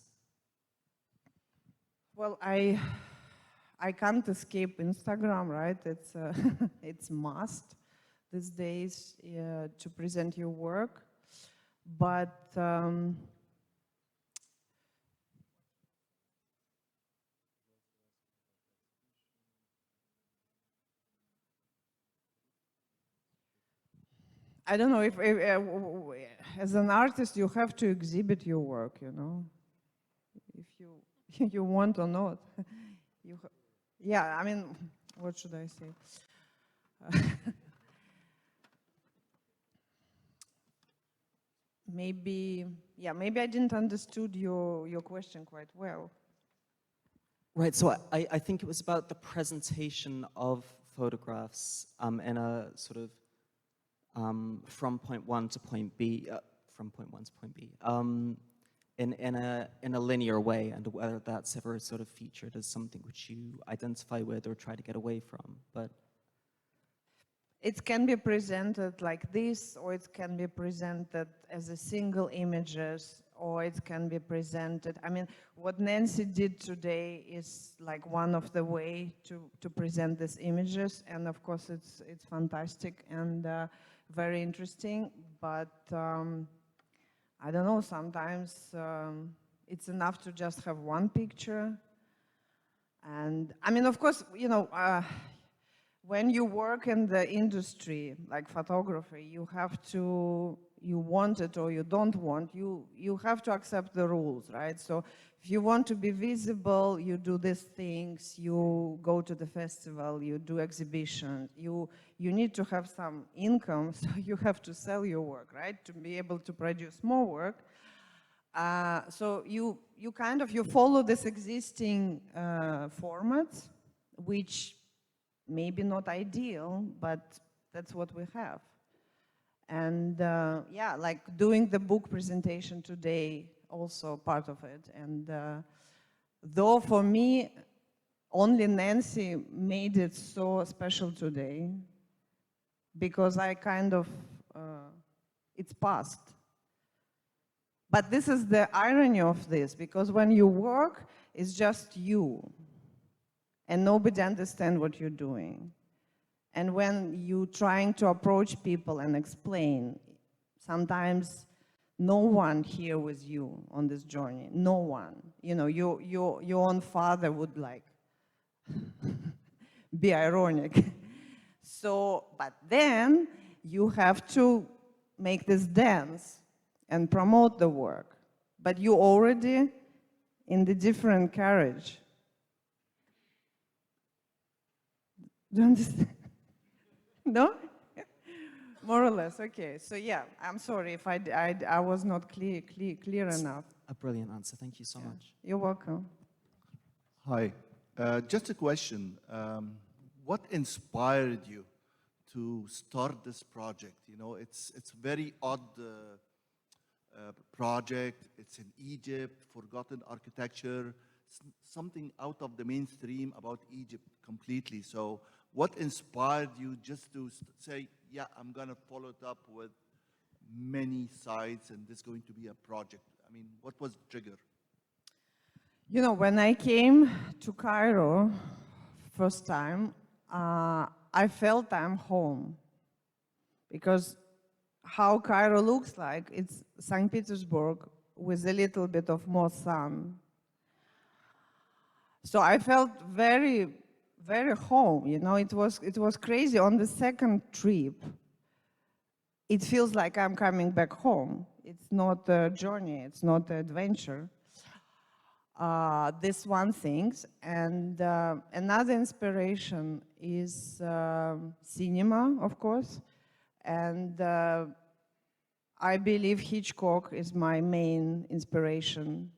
Well, I can't escape Instagram, right? It's it's must these days to present your work, but I don't know if as an artist you have to exhibit your work, you know, if you you want or not. Yeah, I mean, what should I say? Maybe, yeah, maybe I didn't understood your question quite well. Right, so I think it was about the presentation of photographs in a sort of from point one to point B, from point one to point B, in a linear way, and whether that's ever sort of featured as something which you identify with or try to get away from. But it can be presented like this, or it can be presented as a single images, or it can be presented. I mean, what Nancy did today is like one of the way to present these images, and of course it's fantastic and very interesting. But I don't know. Sometimes it's enough to just have one picture, and I mean, of course, you know. When you work in the industry, like photography, you have to, you want it or you don't want, you have to accept the rules, right? So if you want to be visible, you do these things, you go to the festival, you do exhibitions, you need to have some income, so you have to sell your work, right? To be able to produce more work. So you kind of, you follow this existing formats, which maybe not ideal, but that's what we have. And yeah, like doing the book presentation today, also part of it. And though for me, only Nancy made it so special today, because I kind of, it's past. But this is the irony of this, because when you work, it's just you. And nobody understands what you're doing. And when you're trying to approach people and explain, sometimes no one here with you on this journey, no one. You know, your own father would like be ironic. So, but then you have to make this dance and promote the work. But you're already in the different carriage. Do you understand? No? More or less, okay. So yeah, I'm sorry if I was not clear enough. a brilliant answer. Thank you so much. You're welcome. Hi. Just a question. What inspired you to start this project? You know, it's a very odd project. It's in Egypt, forgotten architecture, something out of the mainstream about Egypt completely. So what inspired you just to say, yeah, I'm going to follow it up with many sites and this is going to be a project? I mean, what was the trigger? You know, when I came to Cairo first time, I felt I'm home, because how Cairo looks like, it's St. Petersburg with a little bit of more sun. So I felt very, very home, you know, it was crazy. On the second trip, it feels like I'm coming back home. It's not a journey, it's not an adventure. This one thing, and another inspiration is cinema, of course, and I believe Hitchcock is my main inspiration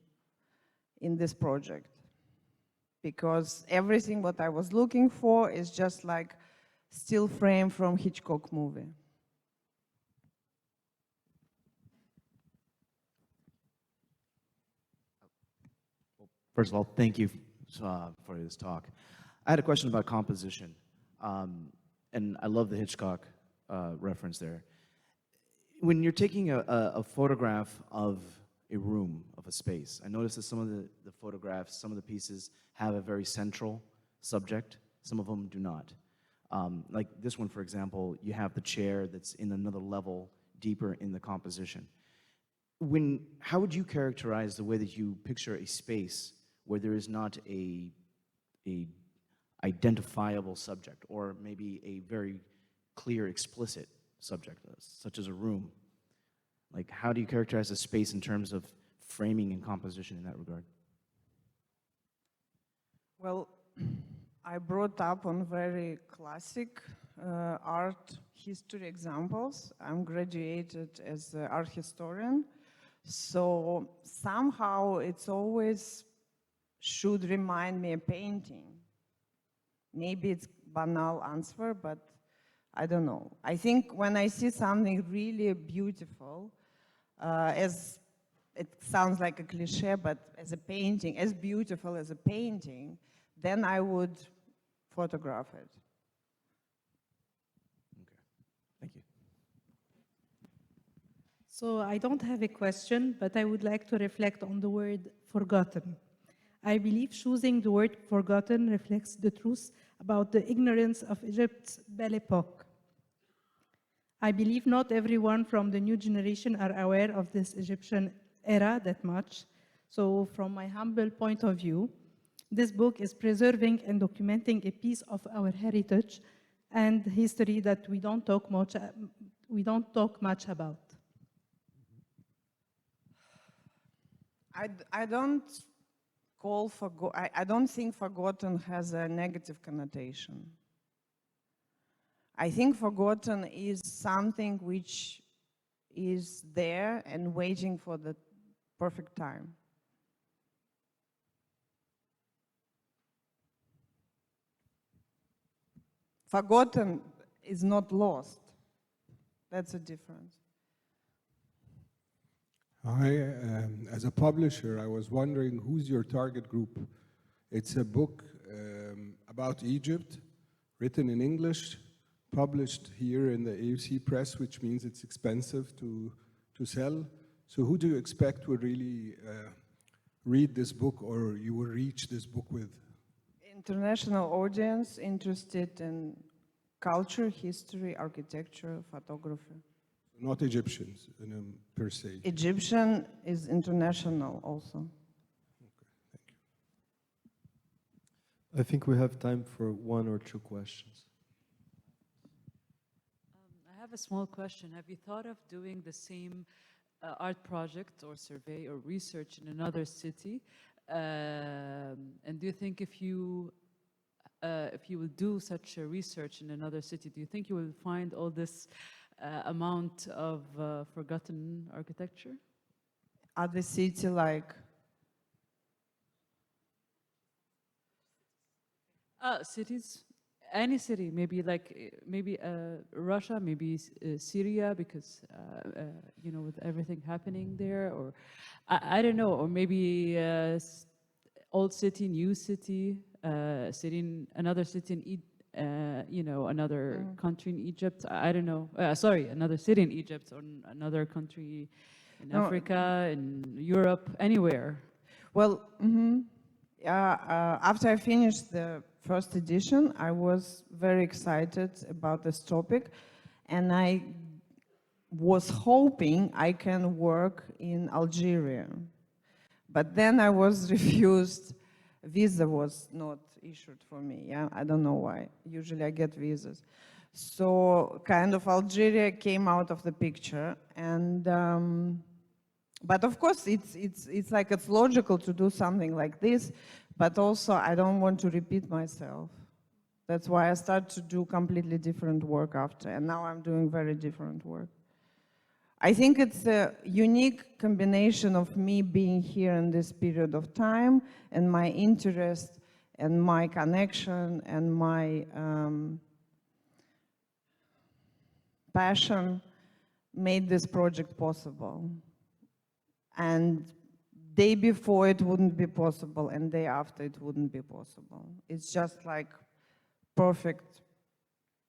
in this project, because everything what I was looking for is just like still frame from Hitchcock movie. First of all, thank you for this talk. I had a question about composition, and I love the Hitchcock reference there. When you're taking a photograph of a room, of a space. I noticed that some of the photographs, some of the pieces have a very central subject, some of them do not. Like this one, for example, you have the chair that's in another level deeper in the composition. How would you characterize the way that you picture a space where there is not a identifiable subject, or maybe a very clear, explicit subject, such as a room? Like, how do you characterize a space in terms of framing and composition in that regard? Well, I brought up on very classic art history examples. I'm graduated as an art historian, so somehow it's always should remind me a painting. Maybe it's banal answer, but I don't know. I think when I see something really beautiful, as it sounds like a cliche, but as a painting, as beautiful as a painting, then I would photograph it. Okay, thank you. So I don't have a question, but I would like to reflect on the word forgotten. I believe choosing the word forgotten reflects the truth about the ignorance of Egypt's Belle Epoque. I believe not everyone from the new generation are aware of this Egyptian era that much. So from my humble point of view, this book is preserving and documenting a piece of our heritage and history that we don't talk much about. I don't think forgotten has a negative connotation. I think forgotten is something which is there and waiting for the perfect time. Forgotten is not lost. That's a difference. As a publisher, I was wondering who's your target group? It's a book about Egypt, written in English, published here in the AUC Press, which means it's expensive to sell. So who do you expect will really read this book, or you will reach this book with? International audience interested in culture, history, architecture, photography. Not Egyptians per se. Egyptian is international also. Okay, thank you. I think we have time for one or two questions. I have a small question. Have you thought of doing the same art project or survey or research in another city? And do you think if you will do such a research in another city, do you think you will find all this amount of forgotten architecture? Other city like? Cities, any city, maybe Russia, maybe Syria, because you know, with everything happening there, or I don't know, or maybe old city, new city, another city in you know, another country in Egypt. I don't know. Sorry, another city in Egypt, or another country in Africa, in Europe, anywhere. Well, after I finished the first edition, I was very excited about this topic, and I was hoping I can work in Algeria. But then I was refused. Visa was not issued for me. Yeah, I don't know why. Usually I get visas. So kind of Algeria came out of the picture, and but of course it's like it's logical to do something like this, but also I don't want to repeat myself. That's why I started to do completely different work after, and now I'm doing very different work. I think it's a unique combination of me being here in this period of time and my interest and my connection and my passion made this project possible. And day before it wouldn't be possible, and day after it wouldn't be possible. It's just like perfect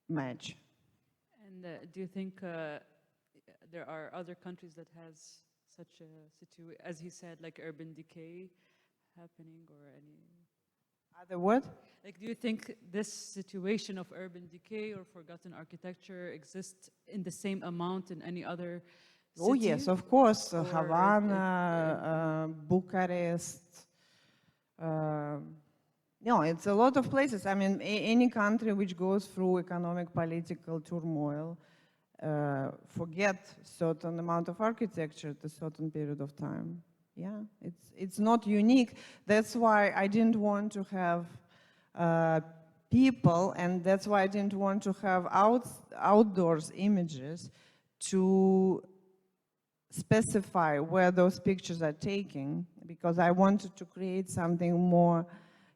match. And do you think there are other countries that has such a situation, as he said, like urban decay happening or any? Other what? Like, do you think this situation of urban decay or forgotten architecture exists in the same amount in any other city? Oh yes, of course. Or Havana, Bucharest. No, it's a lot of places. I mean, any country which goes through economic, political turmoil forget certain amount of architecture at a certain period of time. Yeah, it's not unique. That's why I didn't want to have people, and that's why I didn't want to have outdoors images to specify where those pictures are taken, because I wanted to create something more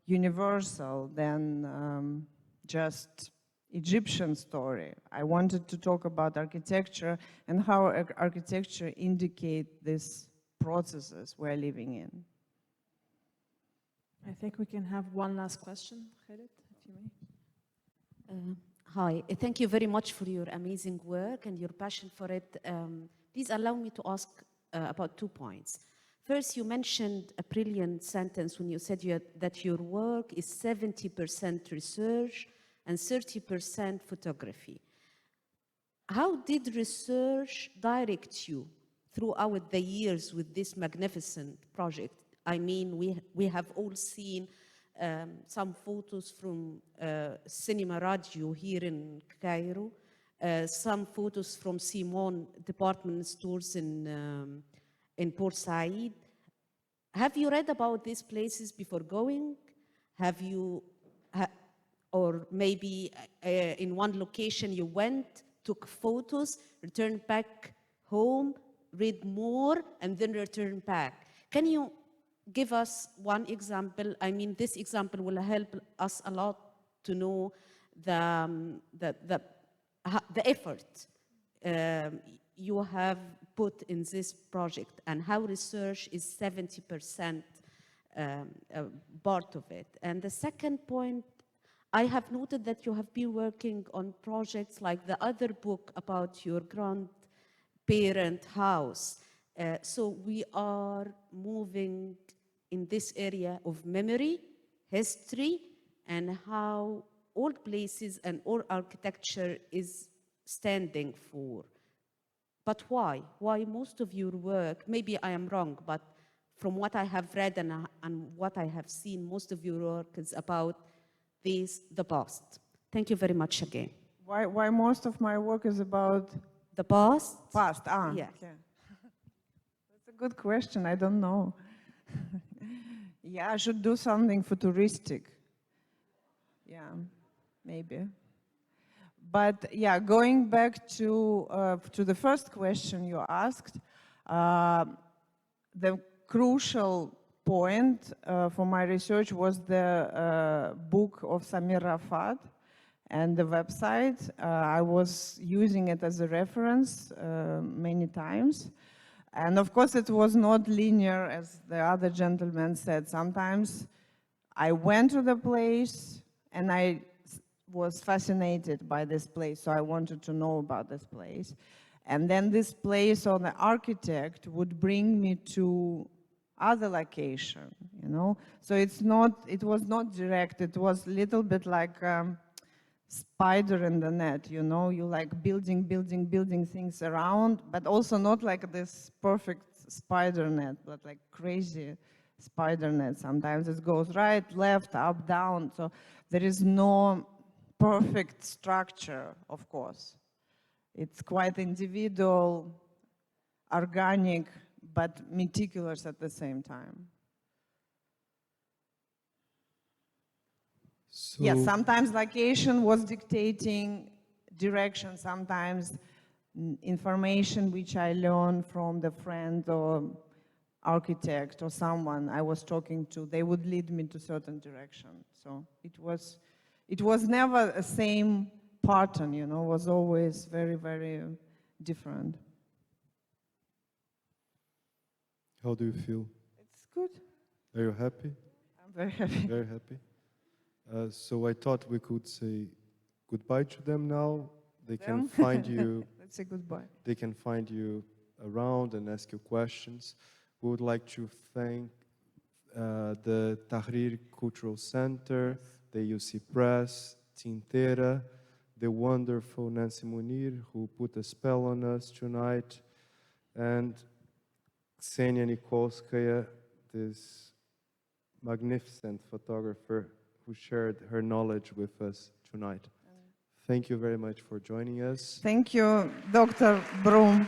universal than just Egyptian story. I wanted to talk about architecture and how architecture indicate these processes we're living in. I think we can have one last question, Khaled, if you may. Hi, thank you very much for your amazing work and your passion for it. Please allow me to ask about 2 points. First, you mentioned a brilliant sentence when you said that your work is 70% research and 30% photography. How did research direct you throughout the years with this magnificent project? I mean, we have all seen some photos from Cinema Radio here in Cairo, some photos from Simon department stores in Port Said. Have you read about these places before going? Have you, or maybe in one location you went, took photos, returned back home, read more, and then return back? Can you give us one example? I mean, this example will help us a lot to know the effort you have put in this project and how research is 70% part of it. And the second point, I have noted that you have been working on projects like the other book about your grandparent house. So we are moving in this area of memory, history, and how old places and old architecture is standing for. But why? Why most of your work, maybe I am wrong, but from what I have read and what I have seen, most of your work is about the past. Thank you very much again. Why most of my work is about the past? Past, Yes. Okay. That's a good question, I don't know. Yeah, I should do something futuristic. Yeah, maybe. But yeah, going back to the first question you asked, the crucial point for my research was the book of Samir Rafat and the website. I was using it as a reference many times. And of course, it was not linear, as the other gentleman said. Sometimes I went to the place and I was fascinated by this place, so I wanted to know about this place. And then this place or the architect would bring me to other location, you know? So it was not direct, it was a little bit like spider in the net, you know? You like building things around, but also not like this perfect spider net, but like crazy spider net. Sometimes it goes right, left, up, down. So there is no perfect structure, of course. It's quite individual, organic, but meticulous at the same time. So yes, sometimes location was dictating direction, sometimes information which I learned from the friend or architect or someone I was talking to, they would lead me to certain direction. So it was never a same pattern, you know, it was always very, very different. how do you feel? It's good. Are you happy? I'm very happy. Very happy. So I thought we could say goodbye to them now. They can find you. Let's say goodbye. They can find you around and ask you questions. We would like to thank the Tahrir Cultural Center, the AUC Press, Tintera, the wonderful Nancy Mounir, who put a spell on us tonight, and Xenia Nikolskaya, this magnificent photographer who shared her knowledge with us tonight. Thank you very much for joining us. Thank you, Dr. Brum.